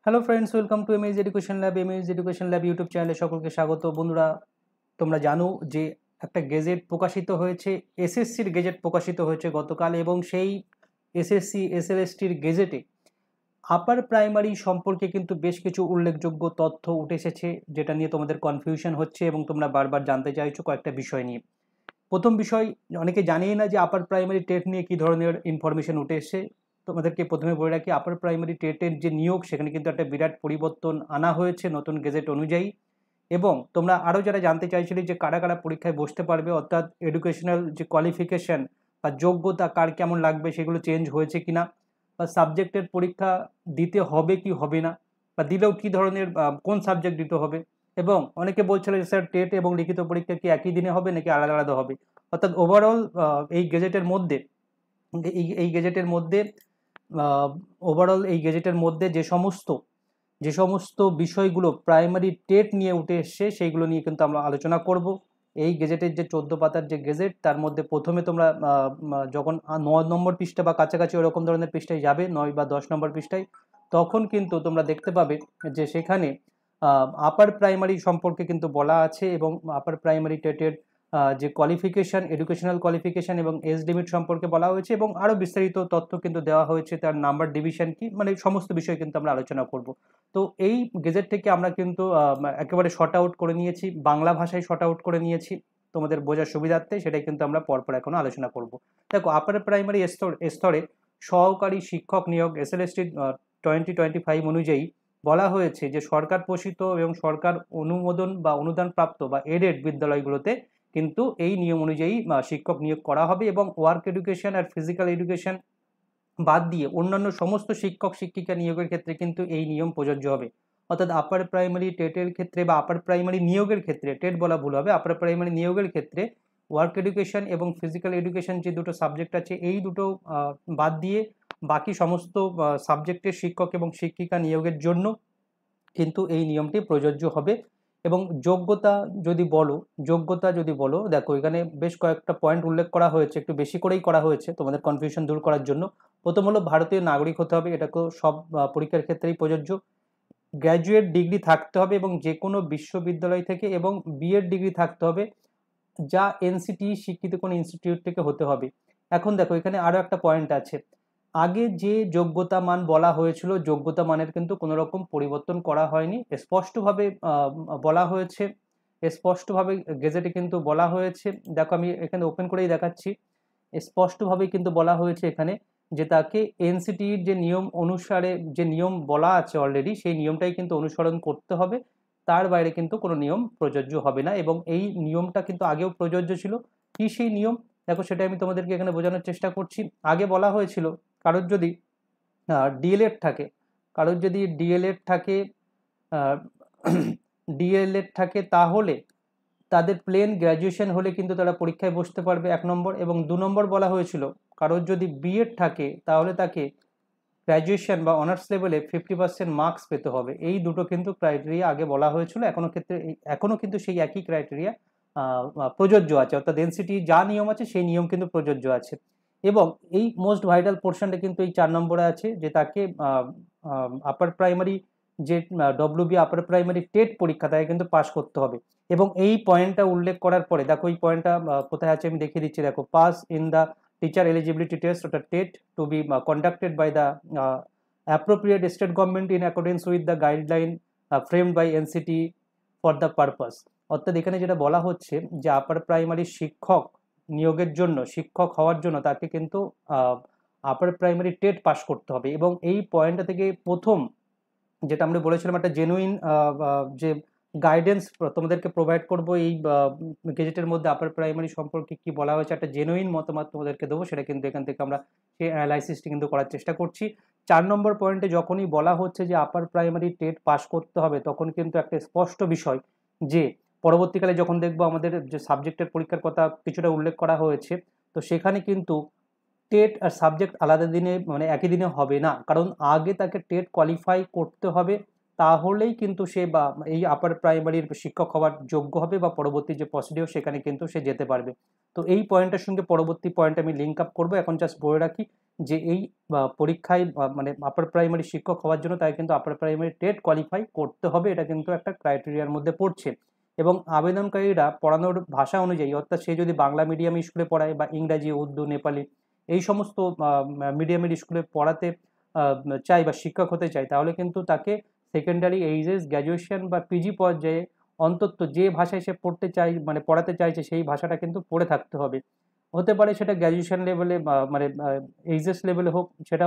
Hello friends, welcome to MH education lab. MH education lab YouTube চ্যানেলে সকলকে স্বাগত। বন্ধুরা, তোমরা জানো যে একটা গেজেট প্রকাশিত হয়েছে, এসএসসির গেজেট প্রকাশিত হয়েছে গতকাল, এবং সেই এসএসসি এসএলএসটির গেজেটে আপার প্রাইমারি সম্পর্কে কিন্তু বেশ কিছু উল্লেখযোগ্য তথ্য উঠে এসেছে, যেটা নিয়ে তোমাদের কনফিউশন হচ্ছে এবং তোমরা বারবার জানতে চাইছো কয়েকটা বিষয় নিয়ে। প্রথম বিষয়, অনেকে জানেই না যে আপার প্রাইমারি টেট নিয়ে কী ধরনের ইনফরমেশন উঠে এসেছে। তোমাদেরকে প্রথমে বলে রাখি, আপার প্রাইমারি টেটের যে নিয়োগ, সেখানে কিন্তু একটা বিরাট পরিবর্তন আনা হয়েছে নতুন গেজেট অনুযায়ী। এবং তোমরা আরও যারা জানতে চাইছিলে যে কারা কারা পরীক্ষায় বসতে পারবে, অর্থাৎ এডুকেশনাল যে কোয়ালিফিকেশান বা যোগ্যতা কার কেমন লাগবে, সেগুলো চেঞ্জ হয়েছে কিনা, বা সাবজেক্টের পরীক্ষা দিতে হবে কি হবে না, বা দিলেও কী ধরনের কোন সাবজেক্ট দিতে হবে। এবং অনেকে বলছিল যে স্যার, টেট এবং লিখিত পরীক্ষা কি একই দিনে হবে নাকি আলাদা আলাদা হবে। অর্থাৎ ওভারঅল এই গেজেটের মধ্যে এই গেজেটের মধ্যে ওভারঅল এই গেজেটের মধ্যে যে সমস্ত বিষয়গুলো প্রাইমারি টেট নিয়ে উঠে এসছে, সেইগুলো নিয়ে কিন্তু আমরা আলোচনা করব। এই গেজেটের যে 14 পাতার যে গেজেট, তার মধ্যে প্রথমে তোমরা যখন 9 নম্বর পৃষ্ঠা বা কাছাকাছি ওরকম ধরনের পৃষ্ঠায় যাবে, 9 বা 10 নম্বর পৃষ্ঠায়, তখন কিন্তু তোমরা দেখতে পাবে যে সেখানে আপার প্রাইমারি সম্পর্কে কিন্তু বলা আছে, এবং আপার প্রাইমারি টেটের যে কোয়ালিফিকেশান, এডুকেশনাল কোয়ালিফিকেশান এবং এজ লিমিট সম্পর্কে বলা হয়েছে, এবং আরও বিস্তারিত তথ্য কিন্তু দেওয়া হয়েছে, তার নাম্বার ডিভিশন কি, মানে সমস্ত বিষয় কিন্তু আমরা আলোচনা করব। তো এই গেজেট থেকে আমরা কিন্তু একেবারে শর্ট আউট করে নিয়েছি, বাংলা ভাষায় শর্ট আউট করে নিয়েছি তোমাদের বোঝার সুবিধার্থে, সেটাই কিন্তু আমরা পরপর এখন আলোচনা করব। দেখো, আপার প্রাইমারি স্তরে সহকারী শিক্ষক নিয়োগ এসএলএসটি 2025 অনুযায়ী বলা হয়েছে যে সরকার পোষিত এবং সরকার অনুমোদন বা অনুদান প্রাপ্ত বা এডেড বিদ্যালয়গুলোতে কিন্তু এই নিয়ম অনুযায়ী শিক্ষক নিয়োগ করা হবে, এবং ওয়ার্ক এডুকেশন আর ফিজিক্যাল এডুকেশন বাদ দিয়ে অন্যান্য সমস্ত শিক্ষক শিক্ষিকা নিয়োগের ক্ষেত্রে কিন্তু এই নিয়ম প্রযোজ্য হবে। অর্থাৎ আপার প্রাইমারি টেটের ক্ষেত্রে বা আপার প্রাইমারি নিয়োগের ক্ষেত্রে, টেট বলা ভুল হবে, আপার প্রাইমারি নিয়োগের ক্ষেত্রে ওয়ার্ক এডুকেশন এবং ফিজিক্যাল এডুকেশন যে দুটো সাবজেক্ট আছে, এই দুটো বাদ দিয়ে বাকি সমস্ত সাবজেক্টের শিক্ষক এবং শিক্ষিকা নিয়োগের জন্য কিন্তু এই নিয়মটি প্রযোজ্য হবে। এবং যোগ্যতা যদি বলো, দেখো এখানে বেশ কয়েকটা পয়েন্ট উল্লেখ করা হয়েছে, একটু বেশি করেই করা হয়েছে তোমাদের কনফিউশন দূর করার জন্য। প্রথম হলো ভারতীয় নাগরিক হতে হবে, এটা তো সব পরীক্ষার ক্ষেত্রেই প্রযোজ্য। গ্র্যাজুয়েট ডিগ্রি থাকতে হবে এবং যে কোনো বিশ্ববিদ্যালয় থেকে, এবং বিএড ডিগ্রি থাকতে হবে, যা এনসিটি স্বীকৃত কোনো ইনস্টিটিউট থেকে হতে হবে। এখন দেখো, এখানে আরও একটা পয়েন্ট আছে। আগে যে যোগ্যতা মান বলা হয়েছিল, যোগ্যতা মানের কিন্তু কোনো রকম পরিবর্তন করা হয়নি, স্পষ্টভাবে বলা হয়েছে, স্পষ্টভাবে গেজেটে কিন্তু বলা হয়েছে। দেখো, আমি এখানে ওপেন করেই দেখাচ্ছি, স্পষ্টভাবে কিন্তু বলা হয়েছে এখানে যে তাকে এনসিটির যে নিয়ম অনুসারে, যে নিয়ম বলা আছে অলরেডি, সেই নিয়মটাই কিন্তু অনুসরণ করতে হবে, তার বাইরে কিন্তু কোনো নিয়ম প্রযোজ্য হবে না। এবং এই নিয়মটা কিন্তু আগেও প্রযোজ্য ছিল। কি সেই নিয়ম, দেখো সেটা আমি তোমাদেরকে এখানে বোঝানোর চেষ্টা করছি। আগে বলা হয়েছিল, কারোর যদি ডিএলএড থাকে, কারোর যদি ডিএলএড থাকে ডিএলএড থাকে, তাহলে তাদের প্লেন গ্র্যাজুয়েশন হলে কিন্তু তারা পরীক্ষায় বসতে পারবে, 1 নম্বর। এবং 2 নম্বর বলা হয়েছিল, কারোর যদি বিএড থাকে তাহলে তাকে গ্র্যাজুয়েশন বা অনার্স লেভেলে 50% মার্কস পেতে হবে। এই দুটো কিন্তু ক্রাইটেরিয়া আগে বলা হয়েছিল, এখনও কিন্তু সেই একই ক্রাইটেরিয়া প্রযোজ্য আছে, অর্থাৎ এনসিটি যা নিয়ম আছে সেই নিয়ম কিন্তু প্রযোজ্য আছে। এবং এই মোস্ট ভাইটাল পোর্শনটা কিন্তু এই 4 নম্বরে আছে, যে তাকে আপার প্রাইমারি যে ডব্লিউবি আপার প্রাইমারি টেট পরীক্ষা, তাকে কিন্তু পাস করতে হবে। এবং এই পয়েন্টটা উল্লেখ করার পরে দেখো, এই পয়েন্টটা কোথায় আছে আমি দেখিয়ে দিচ্ছি। দেখো, pass in the teacher eligibility test, অর্থাৎ TET to be conducted by the appropriate state government in accordance with the guideline framed by NCT for the purpose। অর্থাৎ এখানে যেটা বলা হচ্ছে যে আপার প্রাইমারি শিক্ষক নিয়োগের জন্য, শিক্ষক হওয়ার জন্য তাকে কিন্তু আপার প্রাইমারি টেট পাস করতে হবে। এবং এই পয়েন্টটা থেকে প্রথম যেটা আমরা বলেছিলাম, একটা জেনুইন যে গাইডেন্স তোমাদেরকে প্রোভাইড করব এই গেজেটের মধ্যে আপার প্রাইমারি সম্পর্কে কি বলা হয়েছে, একটা জেনুইন মতামত তোমাদেরকে দেবো, সেটা কিন্তু এখান থেকে আমরা সেই অ্যানালাইসিসটি কিন্তু করার চেষ্টা করছি। 4 নম্বর পয়েন্টে যখনই বলা হচ্ছে যে আপার প্রাইমারি টেট পাস করতে হবে, তখন কিন্তু একটা স্পষ্ট বিষয় যে পরবর্তীকালে যখন দেখবো আমাদের যে সাবজেক্টের পরীক্ষার কথা কিছুটা উল্লেখ করা হয়েছে, তো সেখানে কিন্তু টেট আর সাবজেক্ট আলাদা দিনে, মানে একই দিনে হবে না, কারণ আগে তাকে টেট কোয়ালিফাই করতে হবে, তাহলেই কিন্তু সে বা এই আপার প্রাইমারির শিক্ষক হওয়ার যোগ্য হবে, বা পরবর্তী যে প্রসিডিওর সেখানে কিন্তু সে যেতে পারবে। তো এই পয়েন্টের সঙ্গে পরবর্তী পয়েন্ট আমি লিঙ্ক আপ করবো, এখন জাস্ট বলে রাখি যে এই পরীক্ষায় মানে আপার প্রাইমারি শিক্ষক হওয়ার জন্য তাই কিন্তু আপার প্রাইমারি টেট কোয়ালিফাই করতে হবে, এটা কিন্তু একটা ক্রাইটেরিয়ার মধ্যে পড়ছে। এবং আবেদনকারীরা পড়ানোর ভাষা অনুযায়ী, অর্থাৎ সে যদি বাংলা মিডিয়াম স্কুলে পড়ায় বা ইংরাজি, উর্দু, নেপালি এই সমস্ত মিডিয়ামের স্কুলে পড়াতে চায় বা শিক্ষক হতে চায়, তাহলে কিন্তু তাকে সেকেন্ডারি, এইচএস, গ্র্যাজুয়েশন বা পিজি পর্যায়ে অন্তত যে ভাষায় সে পড়তে চায় মানে পড়াতে চাইছে সেই ভাষাটা কিন্তু পড়ে থাকতে হবে। হতে পারে সেটা গ্র্যাজুয়েশন লেভেলে মানে এইচএস লেভেলে হোক, সেটা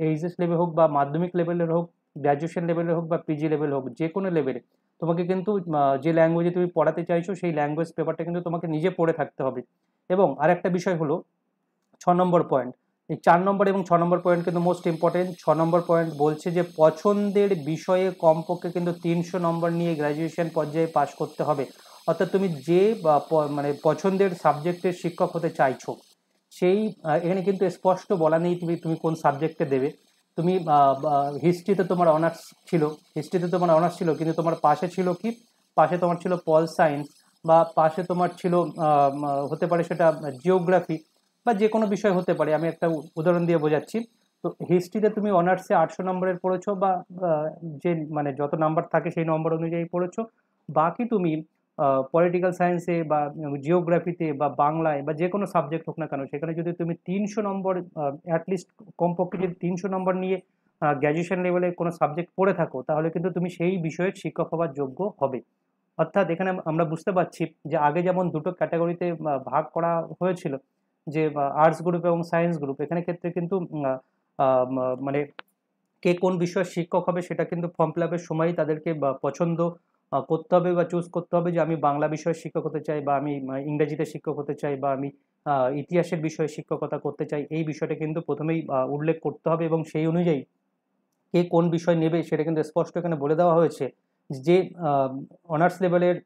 এইচএস লেভেল হোক বা মাধ্যমিক লেভেলের হোক, গ্র্যাজুয়েশন লেভেলের হোক বা পিজি লেভেল হোক, যে কোনো লেভেলে তোমাকে কিন্তু যে ল্যাঙ্গুয়েজে তুমি পড়াতে চাইছো সেই ল্যাঙ্গুয়েজ পেপারটা কিন্তু তোমাকে নিজে পড়ে থাকতে হবে। এবং আরেকটা বিষয় হলো 6 নম্বর পয়েন্ট। এই 4 নম্বর এবং 6 নম্বর পয়েন্ট কিন্তু মোস্ট ইম্পর্টেন্ট। 6 নম্বর পয়েন্ট বলছে যে পছন্দের বিষয়ে কমপক্ষে কিন্তু 300 নম্বর নিয়ে গ্র্যাজুয়েশন পর্যায়ে পাশ করতে হবে। অর্থাৎ তুমি যে মানে পছন্দের সাবজেক্টের শিক্ষক হতে চাইছো সেই এখানে কিন্তু স্পষ্ট বলা নেই তুমি তুমি কোন সাবজেক্টে দেবে। তুমি হিস্ট্রিতে তোমার অনার্স ছিল, কিন্তু তোমার পাশে ছিল কি, পাশে তোমার ছিল পল সায়েন্স, বা পাশে তোমার ছিল হতে পারে সেটা জিওগ্রাফি বা যে কোনো বিষয় হতে পারে। আমি একটা উদাহরণ দিয়ে বোঝাচ্ছি। তো হিস্ট্রিতে তুমি অনার্সে 800 নম্বরের পড়েছো বা যে মানে যত নাম্বার থাকে সেই নম্বর অনুযায়ী পড়েছো। বাকি তুমি পলিটিক্যাল সায়েন্সে বা জিওগ্রাফিতে বা বাংলায় বা যে কোনো সাবজেক্ট হোক না কেন, সেখানে যদি তুমি 300 নম্বর অ্যাটলিস্ট কমপক্ষে যদি 300 নম্বর নিয়ে গ্র্যাজুয়েশন লেভেলে কোনো সাবজেক্ট পড়ে থাকো, তাহলে কিন্তু তুমি সেই বিষয়ের শিক্ষক হওয়ার যোগ্য হবে। অর্থাৎ এখানে আমরা বুঝতে পারছি যে আগে যেমন দুটো ক্যাটাগরিতে ভাগ করা হয়েছিল, যে আর্টস গ্রুপ এবং সায়েন্স গ্রুপ, এখানে ক্ষেত্রে কিন্তু মানে কে কোন বিষয়ের শিক্ষক হবে সেটা কিন্তু ফর্ম ফিল আপের সময়ই তাদেরকে পছন্দ করতে হবে বা চুজ করতে হবে, যে আমি বাংলা বিষয়ের শিক্ষক হতে চাই, বা আমি ইংরেজিতে শিক্ষক হতে চাই, বা আমি ইতিহাসের বিষয়ে শিক্ষকতা করতে চাই। এই বিষয়টা কিন্তু প্রথমেই উল্লেখ করতে হবে, এবং সেই অনুযায়ী কে কোন বিষয় নেবে সেটা কিন্তু স্পষ্ট এখানে বলে দেওয়া হয়েছে। যে অনার্স লেভেলের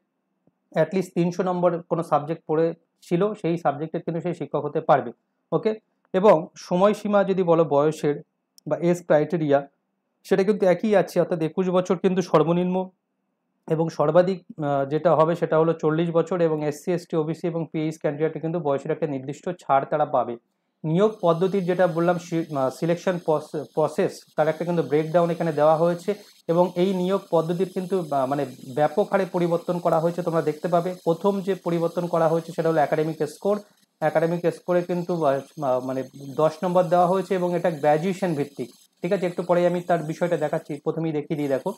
অ্যাটলিস্ট 300 নম্বর কোনো সাবজেক্ট পড়েছিল সেই সাবজেক্টের কিন্তু সেই শিক্ষক হতে পারবে। ওকে। এবং সময়সীমা যদি বলো বয়সের বা এজ ক্রাইটেরিয়া, সেটা কিন্তু একই আছে, অর্থাৎ 21 বছর কিন্তু সর্বনিম্ন, এবং সর্বাধিক যেটা হবে সেটা হলো 40 বছর, এবং এসসি, এসটি, ওবিসি এবং পিএইচ ক্যান্ডিডেটে কিন্তু বয়সের একটা নির্দিষ্ট ছাড় তারা পাবে। নিয়োগ পদ্ধতির যেটা বললাম সিলেকশন প্রসেস, তার একটা কিন্তু ব্রেকডাউন এখানে দেওয়া হয়েছে, এবং এই নিয়োগ পদ্ধতির কিন্তু মানে ব্যাপক হারে পরিবর্তন করা হয়েছে। তোমরা দেখতে পাবে প্রথম যে পরিবর্তন করা হয়েছে সেটা হলো একাডেমিক স্কোর। একাডেমিক স্কোরে কিন্তু মানে 10 নম্বর দেওয়া হয়েছে, এবং এটা গ্র্যাজুয়েশন ভিত্তিক। ঠিক আছে, একটু পরে আমি তার বিষয়টা দেখাচ্ছি, প্রথমেই দেখিয়ে দিই। দেখো,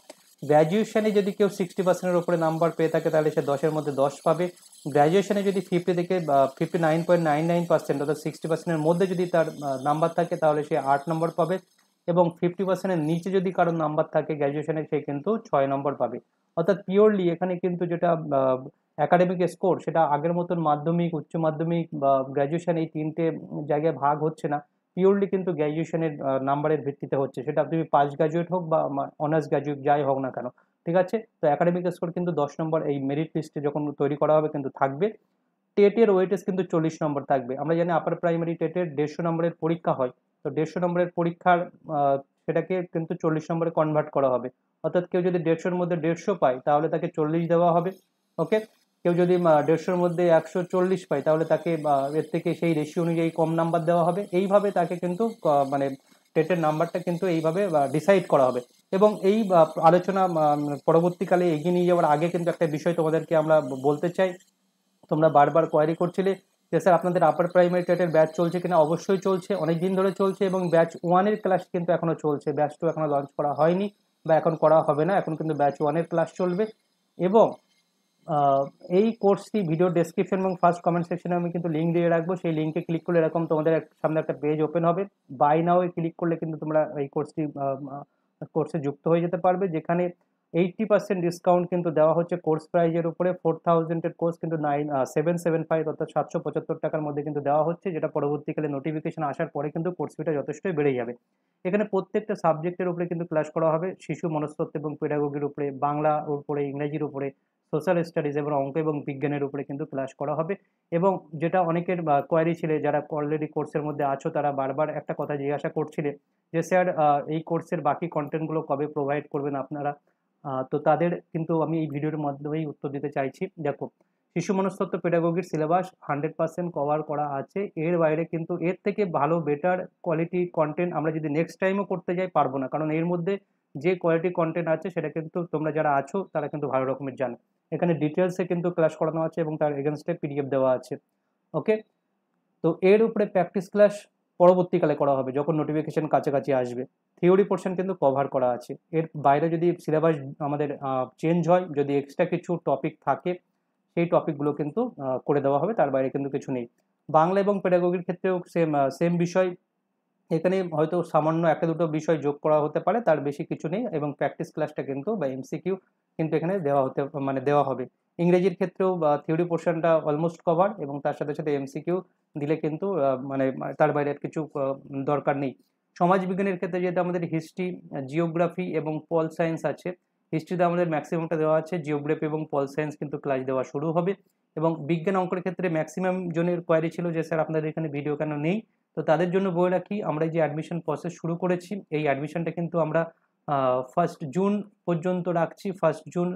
গ্র্যাজুয়েশনে যদি কেউ 60%-এর উপরে নাম্বার পেয়ে থাকে তাহলে সে 10-এর মধ্যে 10 পাবে। গ্র্যাজুয়েশনে যদি 50 থেকে 59.99%, অর্থাৎ 60%-এর মধ্যে যদি তার নাম্বার থাকে তাহলে সে 8 নম্বর পাবে, এবং 50%-এর নিচে যদি কারোর নাম্বার থাকে গ্র্যাজুয়েশনে সে কিন্তু 6 নম্বর পাবে। অর্থাৎ পিওরলি এখানে কিন্তু যেটা একাডেমিক স্কোর, সেটা আগের মতন মাধ্যমিক, উচ্চ মাধ্যমিক বা গ্র্যাজুয়েশন এই তিনটে জায়গায় ভাগ হচ্ছে না। পিওরলি কিন্তু গ্র্যাজুয়েশনের নাম্বারের ভিত্তিতে হচ্ছে, সেটা তুমি পাস গ্র্যাজুয়েট হোক বা অনার্স গ্র্যাজুয়েট যাই হোক না কেন। ঠিক আছে, তো একাডেমিক স্কোর কিন্তু 10 নম্বর এই মেরিট লিস্টে যখন তৈরি করা হবে কিন্তু থাকবে। টেটের ওয়েটেজ কিন্তু 40 নম্বর থাকবে। আমরা জানি আপার প্রাইমারি টেটের 150 নম্বরের পরীক্ষা হয়। তো 150 নম্বরের পরীক্ষার সেটাকে কিন্তু 40 নম্বরে কনভার্ট করা হবে। অর্থাৎ কেউ যদি 150-এর মধ্যে 150 পায় তাহলে তাকে 40 দেওয়া হবে। ওকে। কেউ যদি 150-এর মধ্যে 140 পায় তাহলে তাকে এর থেকে সেই রেশিও অনুযায়ী কম নাম্বার দেওয়া হবে। এইভাবে তাকে কিন্তু মানে টেটের নাম্বারটা কিন্তু এইভাবে ডিসাইড করা হবে। এবং এই আলোচনা পরবর্তীকালে এগিয়ে নিয়ে যাওয়ার আগে কিন্তু একটা বিষয় তোমাদেরকে আমরা বলতে চাই। তোমরা বারবার কোয়ারি করছিলে যে স্যার আপনাদের আপার প্রাইমারি টেটের ব্যাচ চলছে কিনা। অবশ্যই চলছে, অনেক দিন ধরে চলছে, এবং ব্যাচ 1-এর ক্লাস কিন্তু এখনো চলছে। ব্যাচ 2 এখনো লঞ্চ করা হয়নি বা এখন করা হবে না, এখন কিন্তু ব্যাচ 1-এর ক্লাস চলবে। এবং আহ, এই কোর্সটি ভিডিও ডেসক্রিপশন এবং ফার্স্ট কমেন্ট সেকশনে আমি কিন্তু লিঙ্ক দিয়ে রাখবো। সেই লিঙ্কে ক্লিক করলে এরকম তোমাদের সামনে একটা পেজ ওপেন হবে। বাই নাও এ ক্লিক করলে কিন্তু তোমরা এই কোর্সে যুক্ত হয়ে যেতে পারবে, যেখানে 80% ডিসকাউন্ট কিন্তু দেওয়া হচ্ছে কোর্স প্রাইজের উপরে। 4000-এর কোর্স কিন্তু 775, অর্থাৎ 775 টাকার মধ্যে কিন্তু দেওয়া হচ্ছে, যেটা পরবর্তীকালে নোটিফিকেশন আসার পরে কিন্তু কোর্স ফিটা যথেষ্টই বেড়ে যাবে। এখানে প্রত্যেকটা সাবজেক্টের উপরে কিন্তু ক্লাস করা হবে। শিশু মনস্তত্ত্ব এবং পেডাগোগির উপরে, বাংলা উপরে, ইংরেজির উপরে, সোশ্যাল স্টাডিজ এবং অঙ্ক এবং বিজ্ঞানের উপরে কিন্তু ক্লাস করা হবে। এবং যেটা অনেকের কোয়ারি ছিল, যারা অলরেডি কোর্সের মধ্যে আছো তারা বারবার একটা কথা জিজ্ঞাসা করছিলে যে স্যার এই কোর্সের বাকি কন্টেন্টগুলো কবে প্রোভাইড করবেন আপনারা। তো তাদের কিন্তু আমি এই ভিডিওর মাধ্যমেই উত্তর দিতে চাইছি। দেখো, শিশু মনস্তত্ত্ব পেডাগোগির সিলেবাস 100% কভার করা আছে। এর বাইরে কিন্তু এর থেকে ভালো বেটার কোয়ালিটি কন্টেন্ট আমরা যদি নেক্সট টাইমও করতে যাই পারবো না, কারণ এর মধ্যে যে কোয়ালিটি কন্টেন্ট আছে সেটা কিন্তু তোমরা যারা আছো তারা কিন্তু ভালো রকমের জানো। এখানে ডিটেলসে কিন্তু ক্লাস করানো আছে এবং তার এগেনস্টে পিডিএফ দেওয়া আছে। ওকে, তো এর উপরে প্র্যাকটিস ক্লাস পরবর্তীকালে করা হবে যখন নোটিফিকেশন কাছাকাছি আসবে। থিওরি পোর্শন কিন্তু কভার করা আছে। এর বাইরে যদি সিলেবাস আমাদের চেঞ্জ হয়, যদি এক্সট্রা কিছু টপিক থাকে, সেই টপিকগুলো কিন্তু করে দেওয়া হবে, তার বাইরে কিন্তু কিছু নেই। বাংলা এবং পেডাগোগির ক্ষেত্রেও সেম বিষয়, এখানে হয়তো সামান্য একটা দুটো বিষয় যোগ করা হতে পারে, তার বেশি কিছু নেই, এবং প্র্যাকটিস ক্লাসটা কিন্তু বা এমসিকিউ কিন্তু এখানে দেওয়া হবে। ইংরেজির ক্ষেত্রেও থিওরি পোর্শনটা অলমোস্ট কভার, এবং তার সাথে সাথে এমসিকিউ দিলে কিন্তু তার বাইরে আর কিছু দরকার নেই। সমাজবিজ্ঞানের ক্ষেত্রে যেহেতু আমাদের হিস্ট্রি, জিওগ্রাফি এবং পল সায়েন্স আছে, হিস্ট্রিতে আমাদের ম্যাক্সিমামটা দেওয়া আছে, জিওগ্রাফি এবং পল সায়েন্স কিন্তু ক্লাস দেওয়া শুরু হবে। এবং বিজ্ঞান অঙ্কের ক্ষেত্রে ম্যাক্সিমাম জনের কোয়ারি ছিল যে স্যার আপনাদের এখানে ভিডিও কেন নেই, তো তাদের জন্য বলে রাখি আমরা যে অ্যাডমিশন প্রসেস শুরু করেছি, এই অ্যাডমিশনটা কিন্তু আমরা 1 জুন পর্যন্ত রাখছি, 1 জুন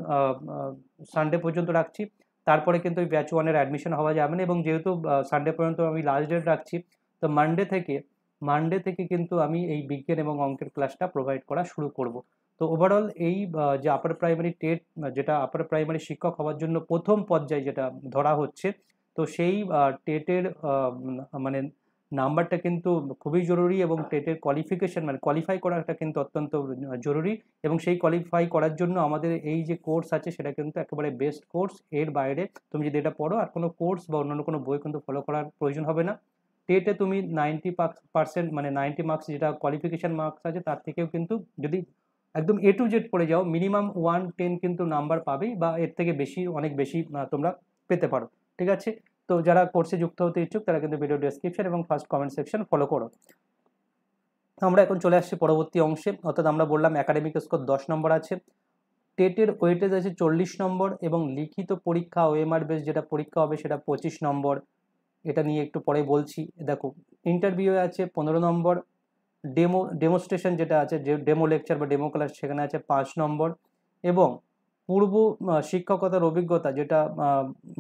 সানডে পর্যন্ত রাখছি। তারপরে কিন্তু ওই ব্যাচ 1-এর অ্যাডমিশন হওয়া যাবে না, এবং যেহেতু সানডে পর্যন্ত আমি লাস্ট ডেট রাখছি, তো মানডে থেকে কিন্তু আমি এই বিজ্ঞান এবং অঙ্কের ক্লাসটা প্রোভাইড করা শুরু করব। তো ওভারঅল এই যে আপার প্রাইমারি টেট, যেটা আপার প্রাইমারি শিক্ষক হওয়ার জন্য প্রথম পর্যায়ে যেটা ধরা হচ্ছে, তো সেই টেটের মানে নাম্বারটা কিন্তু খুবই জরুরি, এবং টেটের কোয়ালিফিকেশন মানে কোয়ালিফাই করাটা কিন্তু অত্যন্ত জরুরি। এবং সেই কোয়ালিফাই করার জন্য আমাদের এই যে কোর্স আছে সেটা কিন্তু একেবারে বেস্ট কোর্স। এর বাইরে তুমি যদি এটা পড়ো আর কোনো কোর্স বা অন্যান্য কোনো বই কিন্তু ফলো করার প্রয়োজন হবে না। টেটে তুমি 90% মানে 90 মার্কস যেটা কোয়ালিফিকেশন মার্কস আছে তার থেকেও কিন্তু যদি একদম A to Z পড়ে যাও মিনিমাম 110 কিন্তু নাম্বার পাবেই, বা এর থেকে বেশি, অনেক বেশি তোমরা পেতে পারো। ঠিক আছে, তো যারা কোর্সে যুক্ত হতে ইচ্ছুক তারা কিন্তু ভিডিও ডেসক্রিপশন এবং ফার্স্ট কমেন্ট সেকশন ফলো করো। আমরা এখন চলে আসছি পরবর্তী অংশে, অর্থাৎ আমরা বললাম একাডেমিক স্কোর 10 নম্বর আছে, টেটের ওয়েটেজ আছে 40 নম্বর, এবং লিখিত পরীক্ষা ওএমআর বেস যেটা পরীক্ষা হবে সেটা 25 নম্বর। এটা নিয়ে একটু পরে বলছি। দেখো, ইন্টারভিউ আছে 15 নম্বর, ডেমোস্ট্রেশন যেটা আছে, যে ডেমো লেকচার বা ডেমো ক্লাস, সেখানে আছে 5 নম্বর, এবং পূর্ব শিক্ষকতার অভিজ্ঞতা যেটা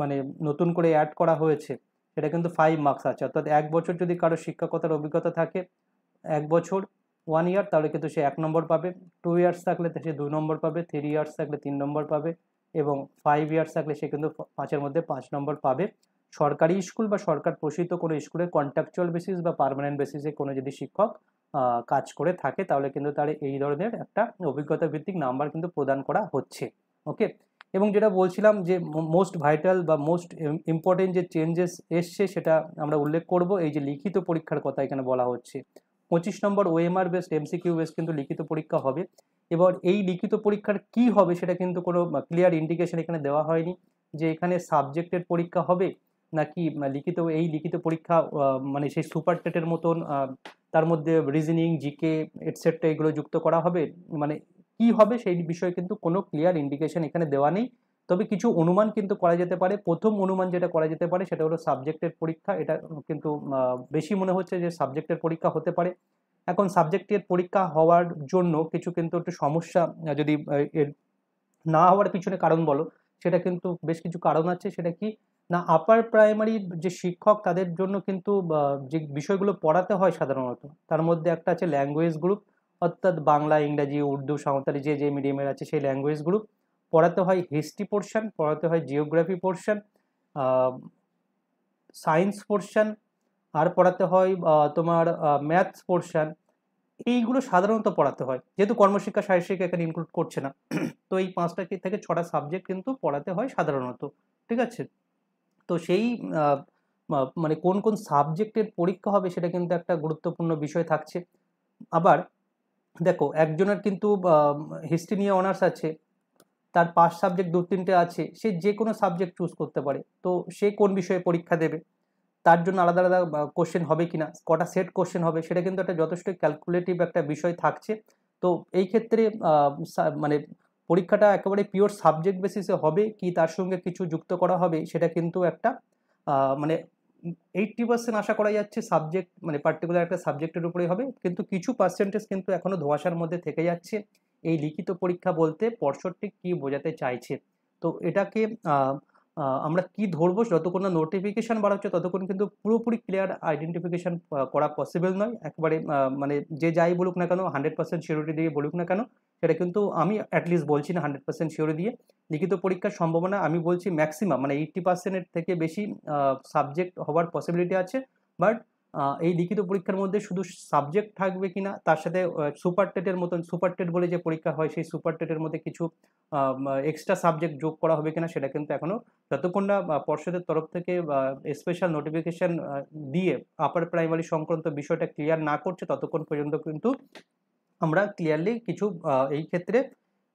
মানে নতুন করে অ্যাড করা হয়েছে সেটা কিন্তু 5 মার্কস আছে। অর্থাৎ 1 বছর যদি কারো শিক্ষকতার অভিজ্ঞতা থাকে, 1 বছর 1 ইয়ার, তাহলে কিন্তু সে 1 নম্বর পাবে। 2 ইয়ার্স থাকলে সে 2 নম্বর পাবে, 3 ইয়ার্স থাকলে 3 নম্বর পাবে, এবং 5 ইয়ার্স থাকলে সে কিন্তু 5-এর মধ্যে 5 নম্বর পাবে। সরকারি স্কুল বা সরকার পোষিত কোনো স্কুলে কন্ট্রাকচুয়াল বেসিস বা পার্মানেন্ট বেসিসে কোনো যদি শিক্ষক কাজ করে থাকে, তাহলে কিন্তু তার এই ধরনের একটা অভিজ্ঞতা ভিত্তিক নাম্বার কিন্তু প্রদান করা হচ্ছে। ওকে, এবং যেটা বলছিলাম যে মোস্ট ভাইটাল বা মোস্ট ইম্পর্টেন্ট যে চেঞ্জেস এসছে সেটা আমরা উল্লেখ করব। এই যে লিখিত পরীক্ষার কথা এখানে বলা হচ্ছে, 25 নম্বর ওএমআর বেসড এমসিকিউ বেসড কিন্তু লিখিত পরীক্ষা হবে। এবার এই লিখিত পরীক্ষার কি হবে সেটা কিন্তু কোনো ক্লিয়ার ইন্ডিকেশন এখানে দেওয়া হয়নি, যে এখানে সাবজেক্টের পরীক্ষা হবে নাকি এই লিখিত পরীক্ষা মানে সেই সুপার টেটের মতন তার মধ্যে রিজনিং, জিকে এটসেট্রা এগুলো যুক্ত করা হবে, মানে কি হবে সেই বিষয়ে কিন্তু কোনো ক্লিয়ার ইন্ডিকেশন এখানে দেওয়া নেই। তবে কিছু অনুমান কিন্তু করা যেতে পারে। প্রথম অনুমান যেটা করা যেতে পারে সেটা হলো সাবজেক্টের পরীক্ষা। এটা কিন্তু বেশি মনে হচ্ছে যে সাবজেক্টের পরীক্ষা হতে পারে। এখন সাবজেক্টের পরীক্ষা হওয়ার জন্য কিছু কিন্তু একটু সমস্যা, যদি এর না হওয়ার পিছনে কারণ বলো, সেটা কিন্তু বেশ কিছু কারণ আছে। সেটা কি না, আপার প্রাইমারি যে শিক্ষক তাদের জন্য কিন্তু যে বিষয়গুলো পড়াতে হয় সাধারণত, তার মধ্যে একটা আছে ল্যাঙ্গুয়েজ গ্রুপ, অর্থাৎ বাংলা, ইংরাজি, উর্দু, সাঁওতালি যে মিডিয়ামের আছে সেই ল্যাঙ্গুয়েজ গ্রুপ পড়াতে হয়, হিস্ট্রি পোর্শন পড়াতে হয়, জিওগ্রাফি পোর্শন, সায়েন্স পোর্শন, আর পড়াতে হয় তোমার ম্যাথস পোর্শন। এইগুলো সাধারণত পড়াতে হয়, যেহেতু কর্মশিক্ষা শারীরশিক্ষা এখানে ইনক্লুড করছে না। তো এই 5টা থেকে 6টা সাবজেক্ট কিন্তু পড়াতে হয় সাধারণত। ঠিক আছে, তো সেই মানে কোন কোন সাবজেক্টের পরীক্ষা হবে সেটা কিন্তু একটা গুরুত্বপূর্ণ বিষয় থাকছে। আবার দেখো, একজনের কিন্তু হিস্ট্রি নিয়ে অনার্স আছে, তার 5 সাবজেক্ট 2-3টে আছে, সে যে কোনো সাবজেক্ট চুজ করতে পারে। তো সে কোন বিষয়ে পরীক্ষা দেবে, তার জন্য আলাদা আলাদা কোশ্চেন হবে কিনা, কটা সেট কোশ্চেন হবে, সেটা কিন্তু একটা যথেষ্ট ক্যালকুলেটিভ একটা বিষয় থাকছে। তো এই ক্ষেত্রে মানে পরীক্ষাটা একেবারে পিওর সাবজেক্ট বেসিসে হবে কি তার সঙ্গে কিছু যুক্ত করা হবে, সেটা কিন্তু একটা মানে 80% আশা করা যাচ্ছে সাবজেক্ট মানে পার্টিকুলার একটা সাবজেক্টের উপরেই হবে, কিন্তু কিছু পার্সেন্টেজ কিন্তু এখনো ধোঁয়াশার মধ্যে থেকে যাচ্ছে। এই লিখিত পরীক্ষা বলতে পর্ষদটি কি বোঝাতে চাইছে, তো এটাকে আমরা কি ধরবো, যতক্ষণ না নোটিফিকেশন বার হচ্ছে ততক্ষণ কিন্তু পুরোপুরি ক্লিয়ার আইডেন্টিফিকেশন করা পসিবল নয়। একবারে মানে যে যাই বলুক না কেন, 100% সিওরিটি দিয়ে বলুক না কেন, সেটা কিন্তু আমি অ্যাটলিস্ট বলছি না 100% সিওরিটি দিয়ে। লিখিত পরীক্ষার সম্ভাবনা আমি বলছি ম্যাক্সিমাম মানে 80%-এর থেকে বেশি সাবজেক্ট হওয়ার পসিবিলিটি আছে। বাট এই লিখিত পরীক্ষার মধ্যে শুধু সাবজেক্ট থাকবে কিনা, তার সাথে সুপার টেটের মতন, সুপার টেট বলে যে পরীক্ষা হয়, সেই সুপার টেটের মধ্যে কিছু এক্সট্রা সাবজেক্ট যোগ করা হবে কিনা, সেটা কিন্তু এখনো যতক্ষণ না পর্ষদের তরফ থেকে স্পেশাল নোটিফিকেশন দিয়ে আপার প্রাইমারি সংক্রান্ত বিষয়টা ক্লিয়ার না করছে, ততক্ষণ পর্যন্ত কিন্তু আমরা ক্লিয়ারলি কিছু এই ক্ষেত্রে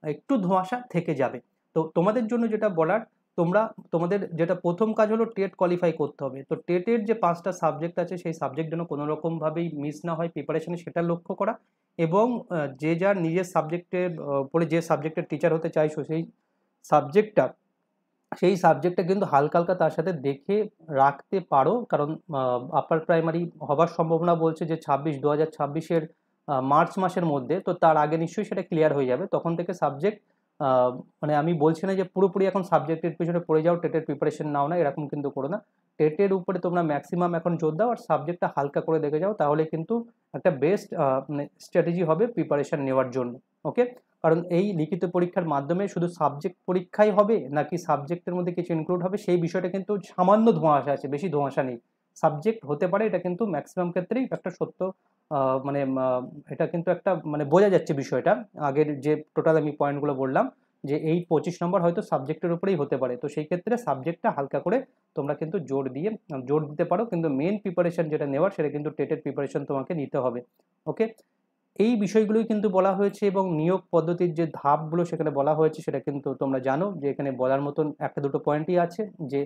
একটু ধোঁয়াশা থেকে যাবে। তো তোমাদের জন্য যেটা বলার, তোমাদের যেটা প্রথম কাজ হলো টেট কোয়ালিফাই করতে হবে। তো টেটের যে 5টা সাবজেক্ট আছে, সেই সাবজেক্ট যেন কোনো রকমভাবেই মিস না হয় প্রিপারেশনে, সেটা লক্ষ্য করা। এবং যে যার নিজের সাবজেক্টের উপরে যে সাবজেক্টের টিচার হতে চাইছো, সাবজেক্টটা সেই সাবজেক্টটা কিন্তু হালকা হালকা তার সাথে দেখে রাখতে পারো। কারণ আপার প্রাইমারি হবার সম্ভাবনা বলছে যে 2026 মার্চ মাসের মধ্যে। তো তার আগে নিশ্চয়ই সেটা ক্লিয়ার হয়ে যাবে। তখন থেকে সাবজেক্ট মানে আমি বলছি না যে পুরোপুরি এখন সাবজেক্টের পিছনে পড়ে যাও, টেটের প্রিপারেশন নাও না, এরকম কিন্তু করো না। টেটের উপরে তোমরা ম্যাক্সিমাম এখন জোর দাও, আর সাবজেক্টটা হালকা করে দেখে যাও, তাহলে কিন্তু একটা বেস্ট মানে স্ট্র্যাটেজি হবে প্রিপারেশন নেওয়ার জন্য। ওকে, কারণ এই লিখিত পরীক্ষার মাধ্যমে শুধু সাবজেক্ট পরীক্ষাই হবে নাকি সাবজেক্টের মধ্যে কিছু ইনক্লুড হবে, সেই বিষয়টা কিন্তু সামান্য ধোঁয়াশা আছে, বেশি ধোঁয়াশা নেই। সাবজেক্ট হতে পারে, এটা কিন্তু ম্যাক্সিমাম ক্ষেত্রেই একটা সত্য মানে এটা কিন্তু একটা মানে বোঝা যাচ্ছে বিষয়টা। আগের যে টোটাল আমি পয়েন্টগুলো বললাম যে এই 25 নম্বর হয়তো সাবজেক্টের উপরেই হতে পারে, তো সেই ক্ষেত্রে সাবজেক্টটা হালকা করে তোমরা কিন্তু জোর দিতে পারো। কিন্তু মেন প্রিপারেশন যেটা নেওয়ার, সেটা কিন্তু টেটের প্রিপারেশন তোমাকে নিতে হবে। ওকে, এই বিষয়গুলোই কিন্তু বলা হয়েছে, এবং নিয়োগ পদ্ধতির যে ধাপগুলো সেখানে বলা হয়েছে, সেটা কিন্তু তোমরা জানো যে এখানে বলার মতন একটা দুটো পয়েন্টই আছে। যে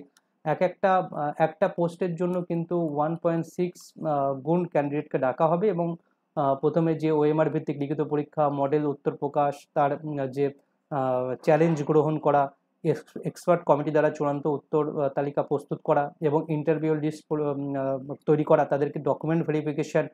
একটা পোস্টের জন্য কিন্তু 1.6 গুণ ক্যান্ডিডেটকে ডাকা হবে, এবং প্রথমে যে ওএমআর ভিত্তিক লিখিত পরীক্ষা, মডেল উত্তর প্রকাশ, তার যে চ্যালেঞ্জ গ্রহণ করা, এক্সপার্ট কমিটি দ্বারা চূড়ান্ত উত্তর তালিকা প্রস্তুত করা, এবং ইন্টারভিউ লিস্ট তৈরি করা, তাদেরকে ডকুমেন্ট ভেরিফিকেশন,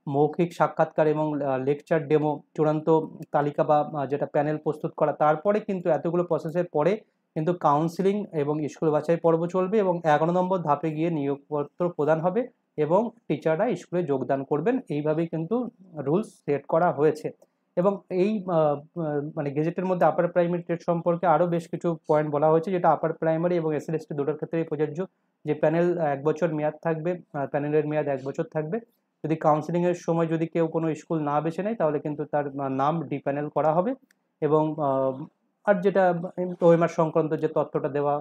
মৌখিক সাক্ষাৎকার এবং লেকচার ডেমো, চূড়ান্ত তালিকা বা যেটা প্যানেল প্রস্তুত করা। তারপরে কিন্তু এতগুলো প্রসেসের পরে কিন্তু কাউন্সিলিং এবং স্কুল বাছাই পর্ব চলবে, এবং 11 নম্বর ধাপে গিয়ে নিয়োগপত্র প্রদান হবে এবং টিচাররা স্কুলে যোগদান করবেন। এইভাবেই কিন্তু রুলস সেট করা হয়েছে। এবং এই মানে গেজেটের মধ্যে আপার প্রাইমারি টেট সম্পর্কে আরও বেশ কিছু পয়েন্ট বলা হয়েছে, যেটা আপার প্রাইমারি এবং এসএলএসটি দুটোর ক্ষেত্রেই প্রযোজ্য। যে প্যানেল 1 বছর মেয়াদ থাকবে, প্যানেলের মেয়াদ 1 বছর থাকবে। যদি কাউন্সিলিংয়ের সময় যদি কেউ কোনো স্কুল না বেছে নেয়, তাহলে কিন্তু তার নাম ডিপ্যানেল করা হবে। এবং আর যেটা ওএমআর সংক্রান্ত যে তথ্যটা দেওয়া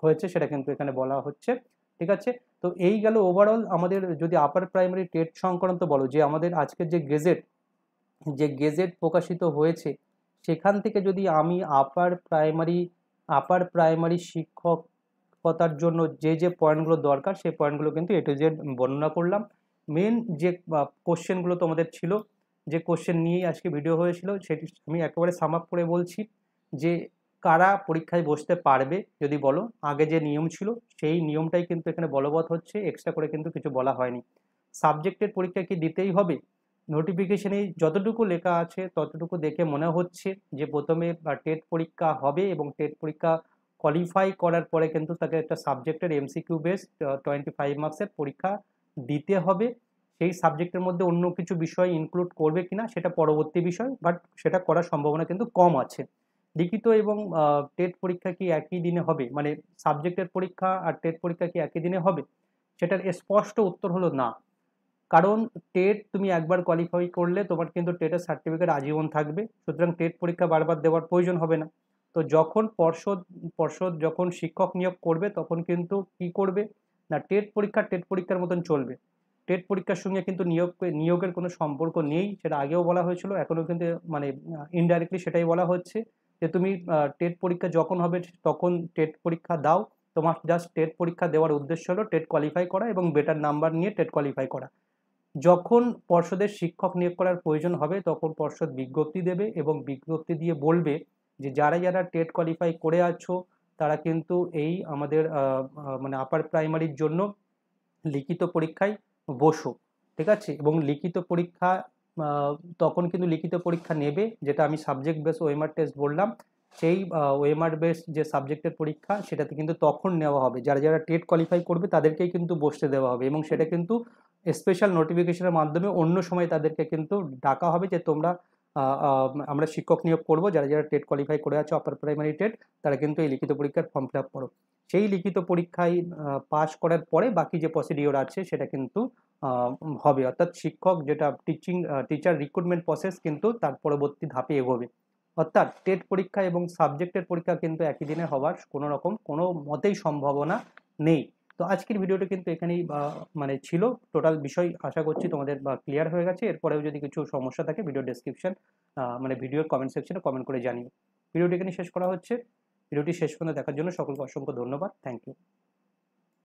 হয়েছে, সেটা কিন্তু এখানে বলা হচ্ছে। ঠিক আছে, তো এই গেল ওভারঅল আমাদের। যদি আপার প্রাইমারি টেট সংক্রান্ত বলো, যে আমাদের আজকের যে গেজেট প্রকাশিত হয়েছে, সেখান থেকে যদি আমি আপার প্রাইমারি শিক্ষকতার জন্য যে পয়েন্টগুলো দরকার, সেই পয়েন্টগুলো কিন্তু এ টু জেড বর্ণনা করলাম। মেন যে কোশ্চেনগুলো তোমাদের ছিল, যে কোশ্চেন নিয়েই আজকে ভিডিও হয়েছিল, সেটি আমি একেবারে সাম আপ করে বলছি। যে কারা পরীক্ষায় বসতে পারবে যদি বলো, আগে যে নিয়ম ছিল সেই নিয়মটাই কিন্তু এখানে বলবৎ হচ্ছে, এক্সট্রা করে কিন্তু কিছু বলা হয়নি। সাবজেক্টের পরীক্ষা কি দিতেই হবে? নোটিফিকেশনে যতটুকু লেখা আছে ততটুকু দেখে মনে হচ্ছে যে প্রথমে টেট পরীক্ষা হবে, এবং টেট পরীক্ষা কোয়ালিফাই করার পরে কিন্তু তাকে একটা সাবজেক্টের এমসিকিউ বেসড 25 মার্কসের পরীক্ষা দিতে হবে। সেই সাবজেক্টের মধ্যে অন্য কিছু বিষয় ইনক্লুড করবে কিনা সেটা পরবর্তী বিষয়, বাট সেটা করার সম্ভাবনা কিন্তু কম আছে। লিখিত এবং টেট পরীক্ষা কি একই দিনে হবে, মানে সাবজেক্টের পরীক্ষা আর টেট পরীক্ষা কি একই দিনে হবে? সেটার স্পষ্ট উত্তর হলো না। কারণ টেট তুমি একবার কোয়ালিফাই করলে তোমার কিন্তু টেটের সার্টিফিকেট আজীবন থাকবে, সুতরাং টেট পরীক্ষা বারবার দেওয়ার প্রয়োজন হবে না। তো যখন পর্ষদ যখন শিক্ষক নিয়োগ করবে, তখন কিন্তু কি করবে না, টেট পরীক্ষার মতন চলবে। টেট পরীক্ষার সঙ্গে কিন্তু নিয়োগের কোনো সম্পর্ক নেই, সেটা আগেও বলা হয়েছিল, এখনও কিন্তু মানে ইনডাইরেক্টলি সেটাই বলা হচ্ছে যে তুমি টেট পরীক্ষা যখন হবে তখন টেট পরীক্ষা দাও। তোমার জাস্ট টেট পরীক্ষা দেওয়ার উদ্দেশ্য হলো টেট কোয়ালিফাই করা এবং বেটার নাম্বার নিয়ে টেট কোয়ালিফাই করা। যখন পর্ষদের শিক্ষক নিয়োগ করার প্রয়োজন হবে, তখন পর্ষদ বিজ্ঞপ্তি দেবে এবং বিজ্ঞপ্তি দিয়ে বলবে যে যারা টেট কোয়ালিফাই করে আছো, তারা কিন্তু এই আমাদের মানে আপার প্রাইমারির জন্য লিখিত পরীক্ষায় বসো। ঠিক আছে, এবং লিখিত পরীক্ষা তখন কিন্তু লিখিত পরীক্ষা নেবে, যেটা আমি সাবজেক্ট বেস ওএমআর টেস্ট বললাম। সেই ওএমআর বেস যে সাবজেক্টের পরীক্ষা সেটাতে কিন্তু তখন নেওয়া হবে, যারা যারা টেট কোয়ালিফাই করবে তাদেরকেই কিন্তু বসতে দেওয়া হবে, এবং সেটা কিন্তু স্পেশাল নোটিফিকেশনের মাধ্যমে অন্য সময় তাদেরকে কিন্তু ডাকা হবে যে তোমরা আমরা শিক্ষক নিয়োগ করব, যারা যারা টেট কোয়ালিফাই করে আছো আপার প্রাইমারি টেট, তারা কিন্তু এই লিখিত পরীক্ষার ফর্ম ফিল আপ করো। সেই লিখিত পরীক্ষায় পাস করার পরে বাকি যে প্রসিডিওর আছে সেটা কিন্তু হবে, অর্থাৎ শিক্ষক যেটা টিচার রিক্রুটমেন্ট প্রসেস কিন্তু তার পরবর্তী ধাপে এগোবে। অর্থাৎ টেট পরীক্ষা এবং সাবজেক্টের পরীক্ষা কিন্তু একই দিনে হওয়ার কোনো মতেই সম্ভাবনা নেই। তো আজকের ভিডিওটা কিন্তু এখানেই মানে ছিল টোটাল বিষয়, আশা করছি তোমাদের ক্লিয়ার হয়ে গেছে। এরপরেও যদি কিছু সমস্যা থাকে ভিডিও ডেসক্রিপশন মানে ভিডিওর কমেন্ট সেকশনে কমেন্ট করে জানিও। ভিডিওটি এখানে শেষ করা হচ্ছে। ভিডিওটি শেষ পর্যন্ত দেখার জন্য সকলকে অসংখ্য ধন্যবাদ। Thank you.